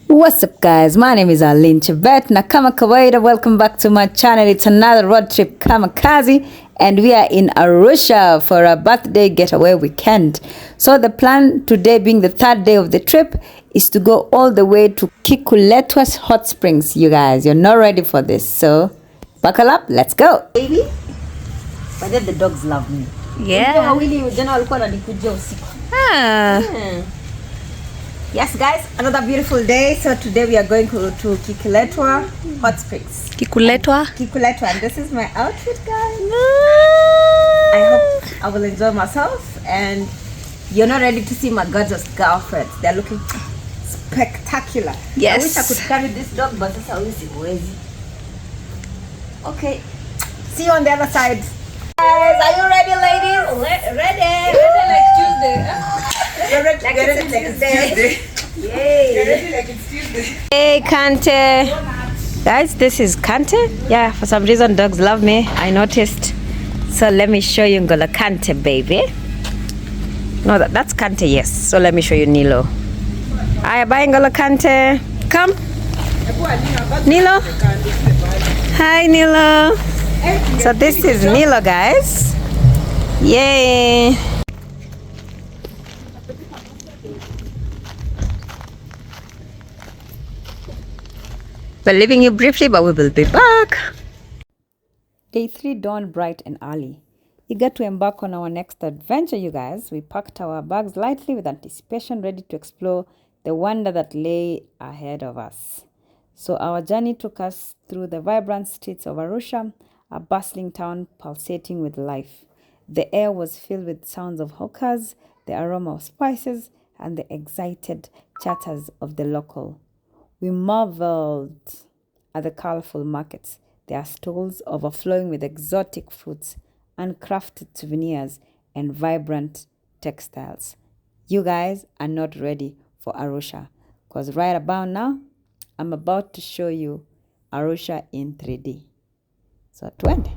What's up guys, my name is Arlene Chebet na kama kawaida, welcome back to my channel. It's another road trip kamikaze and we are in Arusha for a birthday getaway weekend. So the plan today, being the third day of the trip, is to go all the way to Kikuletwa Hot Springs. You guys, you're not ready for this, so buckle up, let's go. Baby, but then the dogs love me. Yeah. Yes guys, another beautiful day. So today we are going to Kikuletwa Hot Springs. Kikuletwa, and this is my outfit guys. I hope I will enjoy myself, and you're not ready to see my gorgeous girlfriends. They're looking spectacular. Yes. I wish I could carry this dog, but it's always easy. Okay, see you on the other side. Guys, are you ready ladies? Ready like Tuesday. You're ready like Tuesday. Yay. You're ready like it's Tuesday. Hey Kante. Guys, this is Kante. Yeah, for some reason dogs love me, I noticed. So let me show you Ngola Kante, baby. No, that's Kante, yes. So let me show you Nilo. Hi, bye Ngola Kante. Come. Nilo. Hi Nilo. So this is Nilo guys. Yay. We're leaving you briefly, but we will be back. Day 3 dawned bright and early. Eager to embark on our next adventure, you guys, we packed our bags lightly with anticipation, ready to explore the wonder that lay ahead of us. So our journey took us through the vibrant streets of Arusha, a bustling town pulsating with life. The air was filled with sounds of hawkers, the aroma of spices, and the excited chatters of the local. We marveled at the colorful markets, their stalls overflowing with exotic fruits, handcrafted souvenirs, and vibrant textiles. You guys are not ready for Arusha, because right about now, I'm about to show you Arusha in 3D. So, 20.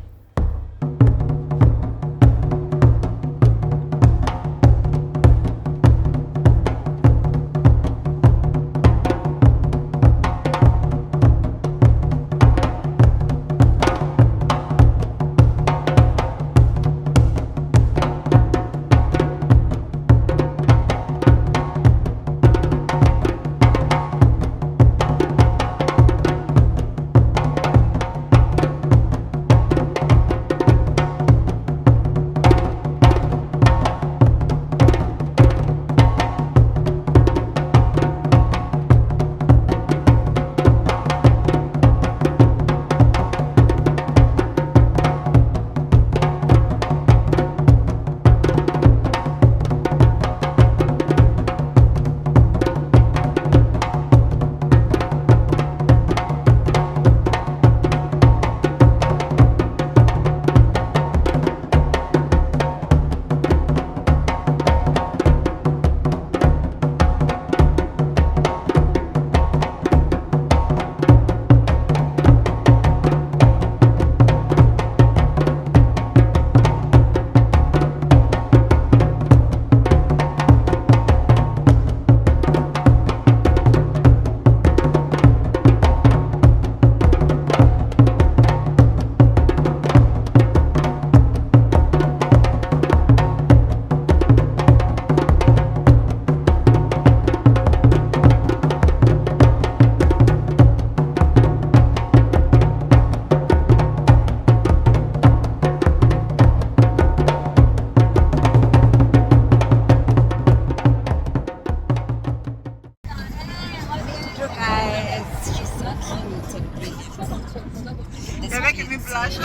You're making me blush.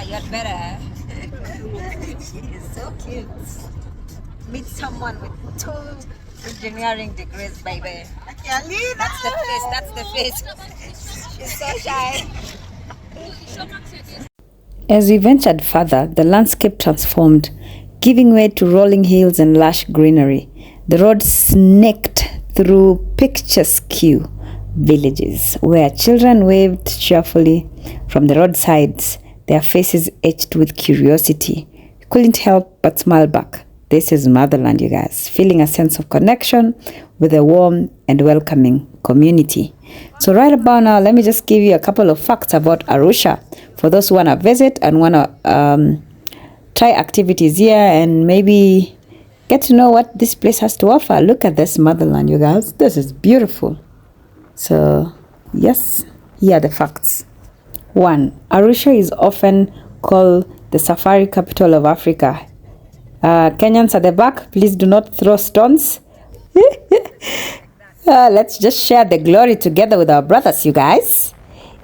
You're better. She is so cute. Meet someone with 2 engineering degrees, baby. That's the face. She's so shy. As we ventured further, the landscape transformed, giving way to rolling hills and lush greenery. The road snaked through picturesque villages where children waved cheerfully from the roadsides, their faces etched with curiosity. We couldn't help but smile back. this is motherland, you guys. Feeling a sense of connection with a warm and welcoming community. So right about now, let me just give you a couple of facts about Arusha for those who want to visit and want to try activities here and maybe get to know what this place has to offer. Look at this motherland, you guys. This is beautiful. So yes, here are the facts. 1. Arusha is often called the safari capital of Africa. Kenyans at the back, please do not throw stones. Let's just share the glory together with our brothers, you guys.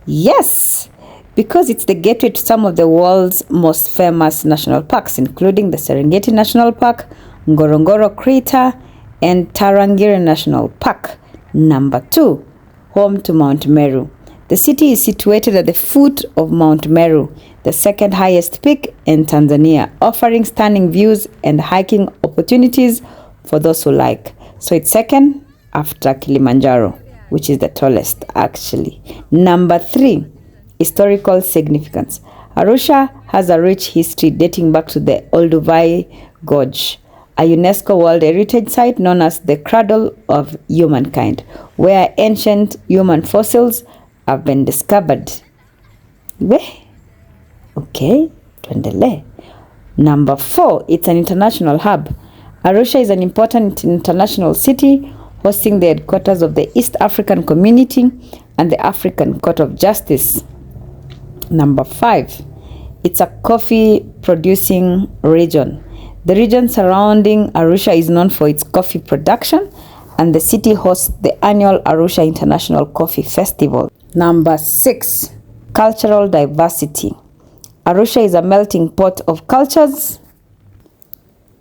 Yes, because it's the gateway to some of the world's most famous national parks, including the Serengeti National Park, Ngorongoro Crater, and Tarangire National Park. Number 2, home to Mount Meru. The city is situated at the foot of Mount Meru, the second highest peak in Tanzania, offering stunning views and hiking opportunities for those who like. So it's second after Kilimanjaro, which is the tallest actually. Number 3, historical significance. Arusha has a rich history dating back to the Olduvai Gorge, a UNESCO World Heritage Site known as the Cradle of Humankind, where ancient human fossils have been discovered. Okay, tuendelee. Number 4, it's an international hub. Arusha is an important international city, hosting the headquarters of the East African Community and the African Court of Justice. Number 5, it's a coffee producing region. The region surrounding Arusha is known for its coffee production, and the city hosts the annual Arusha International Coffee Festival. Number 6, cultural diversity. Arusha is a melting pot of cultures,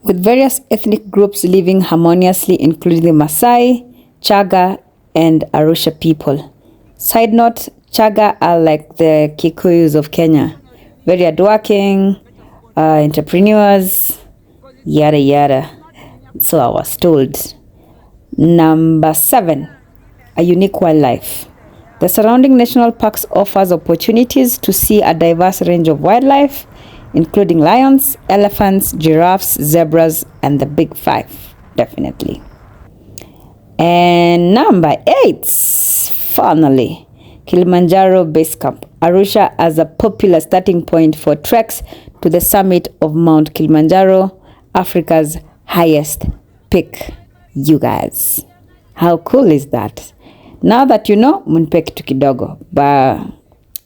with various ethnic groups living harmoniously, including the Maasai, Chaga, and Arusha people. Side note, Chaga are like the Kikuus of Kenya. Very hardworking, entrepreneurs, yada yada. So I was told. Number 7, a unique wildlife. The surrounding national parks offers opportunities to see a diverse range of wildlife, including lions, elephants, giraffes, zebras, and the big 5, definitely. And number 8, finally, Kilimanjaro Base Camp. Arusha as a popular starting point for treks to the summit of Mount Kilimanjaro, Africa's highest peak. You guys, how cool is that? Now that you know, munpe kitu kidogo, ba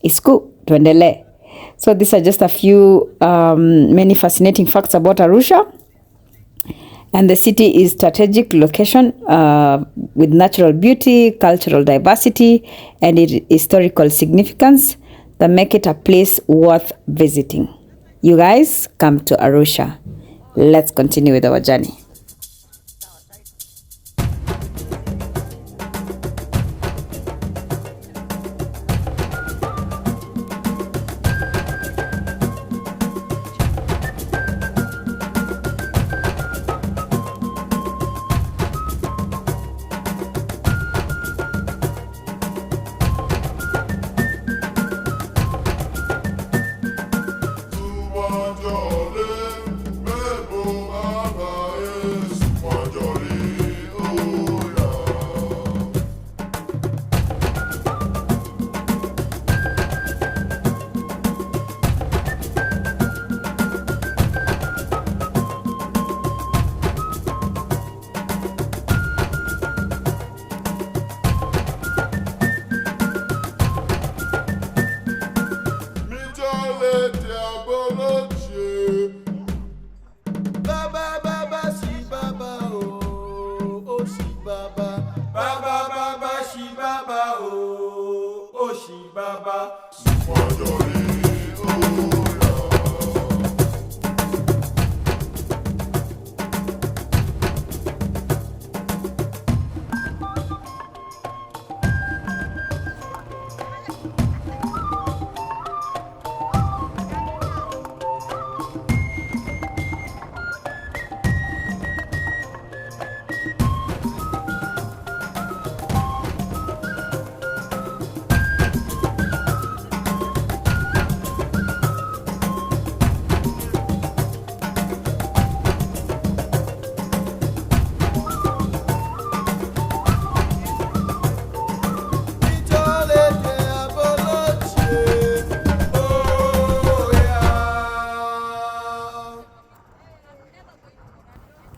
isku tuendelee. So these are just a few many fascinating facts about Arusha. And the city is strategic location with natural beauty, cultural diversity, and historical significance that make it a place worth visiting. You guys, come to Arusha. Let's continue with our journey.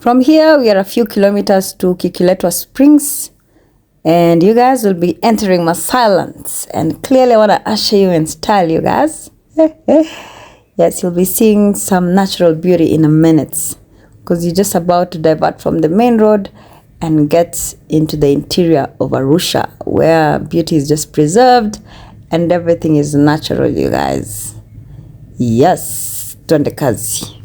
From here, we are a few kilometers to Kikuletwa Springs, and you guys will be entering Maasai lands. And clearly, I want to usher you in style, you guys. Yes, you'll be seeing some natural beauty in a minute, because you're just about to divert from the main road and get into the interior of Arusha, where beauty is just preserved and everything is natural, you guys. Yes, twende kazi.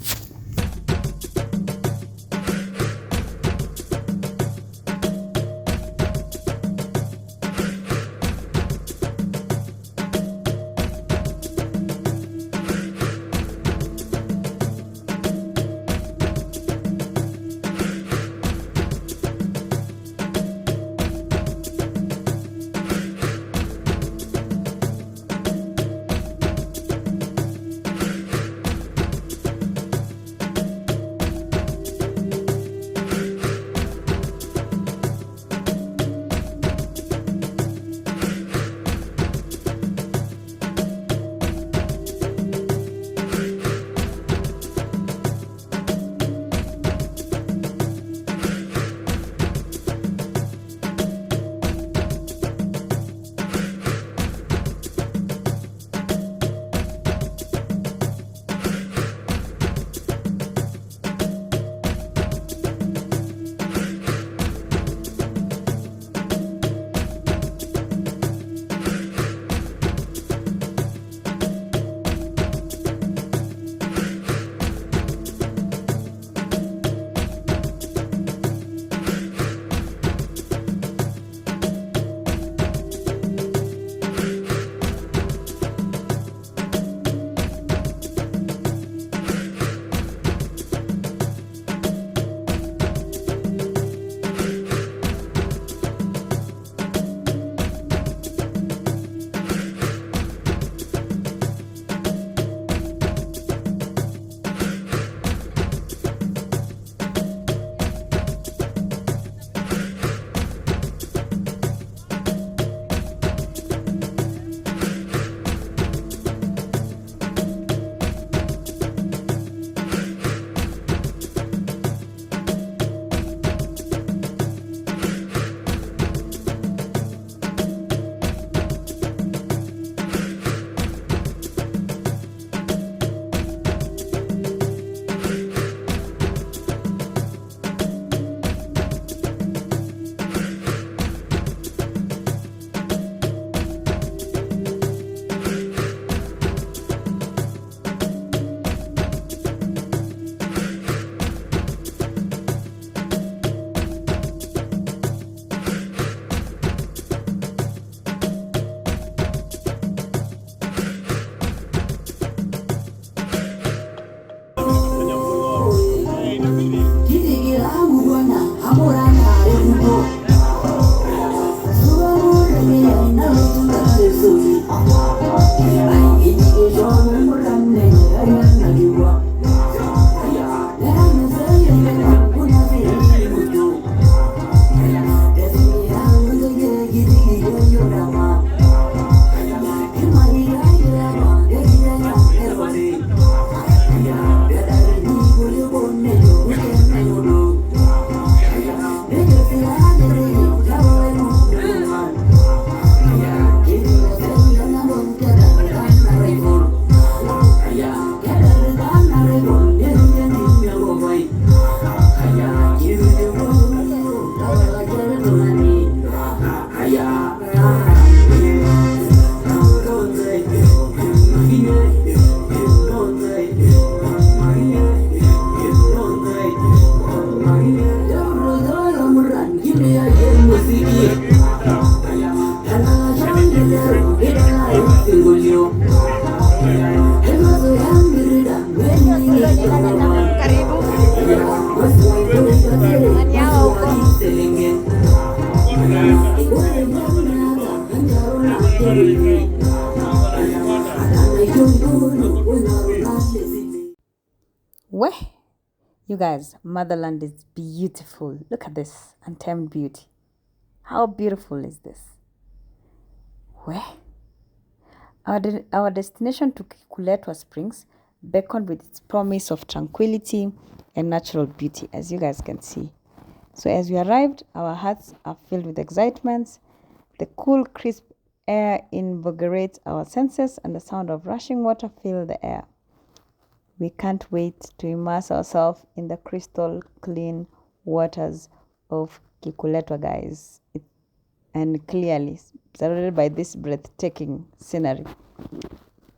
Where? You guys, motherland is beautiful. Look at this untamed beauty. How beautiful is this? Where? Our destination to Kikuletwa Springs beckoned with its promise of tranquility and natural beauty, as you guys can see. So as we arrived, our hearts are filled with excitement. The cool, crisp air invigorates our senses, and the sound of rushing water fills the air. We can't wait to immerse ourselves in the crystal clean waters of Kikuletwa, guys. And clearly surrounded by this breathtaking scenery.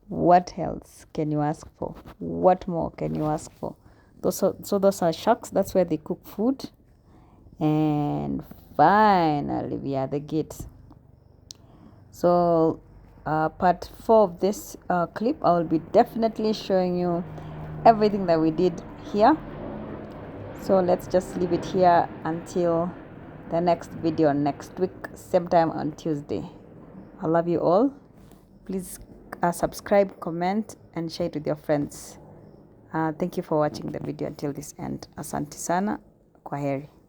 What else can you ask for? What more can you ask for? Those are sharks. That's where they cook food. And finally, we are the gate. So part 4 of this clip, I will be definitely showing you everything that we did here. So let's just leave it here until the next video next week, same time on Tuesday. I love you all. Please subscribe, comment, and share it with your friends. Thank you for watching the video until this end. Asante sana. Kwaheri.